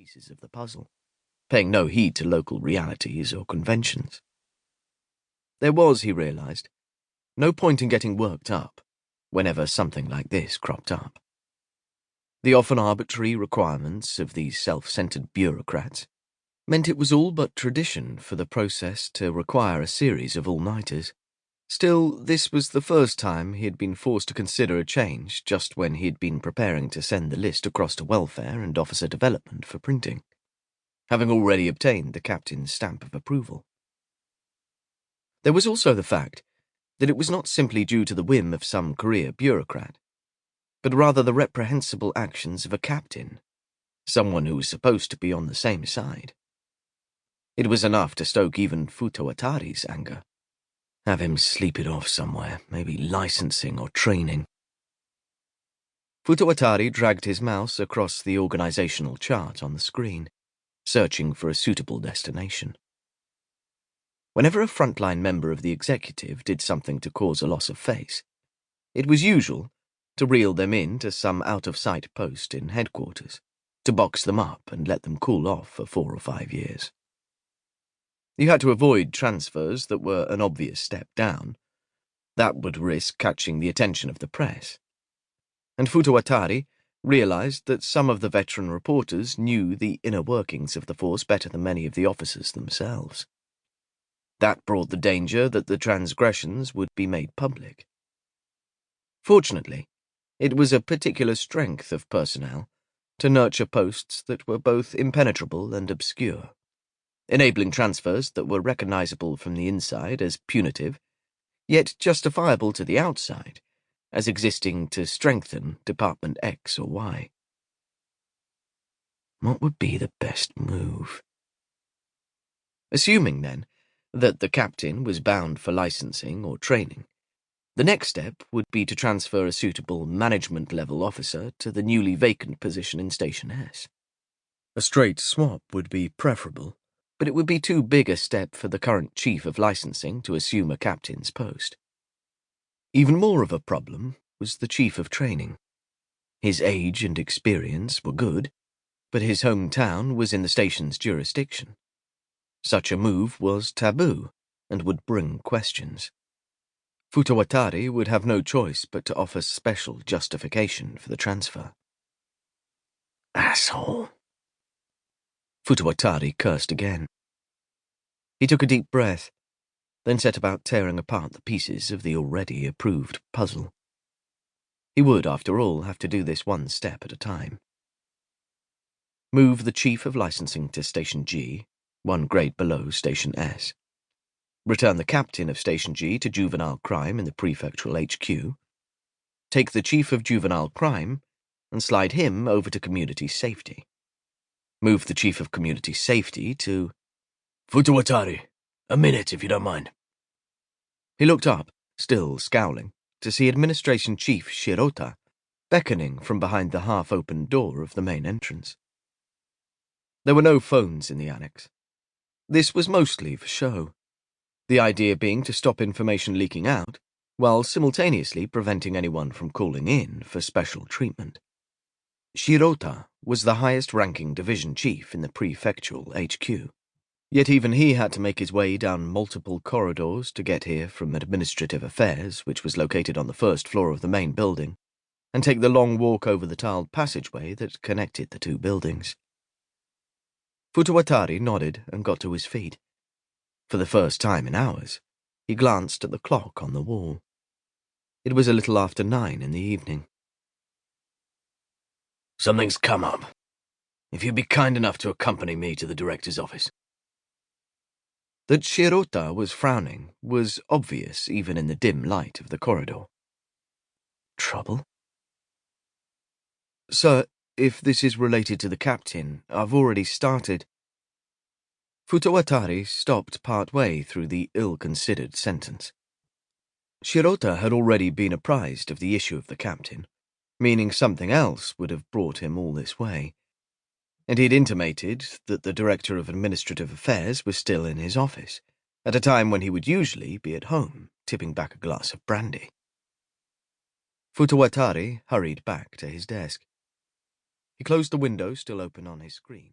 pieces of the puzzle, paying no heed to local realities or conventions. There was, he realized, no point in getting worked up whenever something like this cropped up. The often arbitrary requirements of these self-centered bureaucrats meant it was all but tradition for the process to require a series of all-nighters. Still, this was the first time he had been forced to consider a change just when he had been preparing to send the list across to welfare and officer development for printing, having already obtained the captain's stamp of approval. There was also the fact that it was not simply due to the whim of some career bureaucrat, but rather the reprehensible actions of a captain, someone who was supposed to be on the same side. It was enough to stoke even Futawatari's anger. Have him sleep it off somewhere, maybe licensing or training. Futawatari dragged his mouse across the organizational chart on the screen, searching for a suitable destination. Whenever a frontline member of the executive did something to cause a loss of face, it was usual to reel them in to some out-of-sight post in headquarters, to box them up and let them cool off for 4 or 5 years. You had to avoid transfers that were an obvious step down. That would risk catching the attention of the press. And Futawatari realized that some of the veteran reporters knew the inner workings of the force better than many of the officers themselves. That brought the danger that the transgressions would be made public. Fortunately, it was a particular strength of personnel to nurture posts that were both impenetrable and obscure, enabling transfers that were recognizable from the inside as punitive, yet justifiable to the outside as existing to strengthen Department X or Y. What would be the best move? Assuming, then, that the captain was bound for licensing or training, the next step would be to transfer a suitable management-level officer to the newly vacant position in Station S. A straight swap would be preferable, but it would be too big a step for the current chief of licensing to assume a captain's post. Even more of a problem was the chief of training. His age and experience were good, but his hometown was in the station's jurisdiction. Such a move was taboo and would bring questions. Futawatari would have no choice but to offer special justification for the transfer. Asshole. Futawatari cursed again. He took a deep breath, then set about tearing apart the pieces of the already approved puzzle. He would, after all, have to do this one step at a time. Move the chief of licensing to Station G, 1 grade below Station S. Return the captain of Station G to juvenile crime in the prefectural HQ. Take the chief of juvenile crime and slide him over to community safety. Move the chief of community safety to... Futawatari, a minute if you don't mind. He looked up, still scowling, to see Administration Chief Shirota beckoning from behind the half-open door of the main entrance. There were no phones in the annex. This was mostly for show, the idea being to stop information leaking out, while simultaneously preventing anyone from calling in for special treatment. Shirota was the highest-ranking division chief in the prefectural HQ, yet even he had to make his way down multiple corridors to get here from Administrative Affairs, which was located on the first floor of the main building, and take the long walk over the tiled passageway that connected the two buildings. Futawatari nodded and got to his feet. For the first time in hours, he glanced at the clock on the wall. It was a little after 9 in the evening. Something's come up. If you'd be kind enough to accompany me to the director's office. That Shirota was frowning was obvious even in the dim light of the corridor. Trouble? Sir, if this is related to the captain, I've already started. Futawatari stopped part-way through the ill-considered sentence. Shirota had already been apprised of the issue of the captain, meaning something else would have brought him all this way, and he'd intimated that the Director of Administrative Affairs was still in his office, at a time when he would usually be at home, tipping back a glass of brandy. Futawatari hurried back to his desk. He closed the window still open on his screen.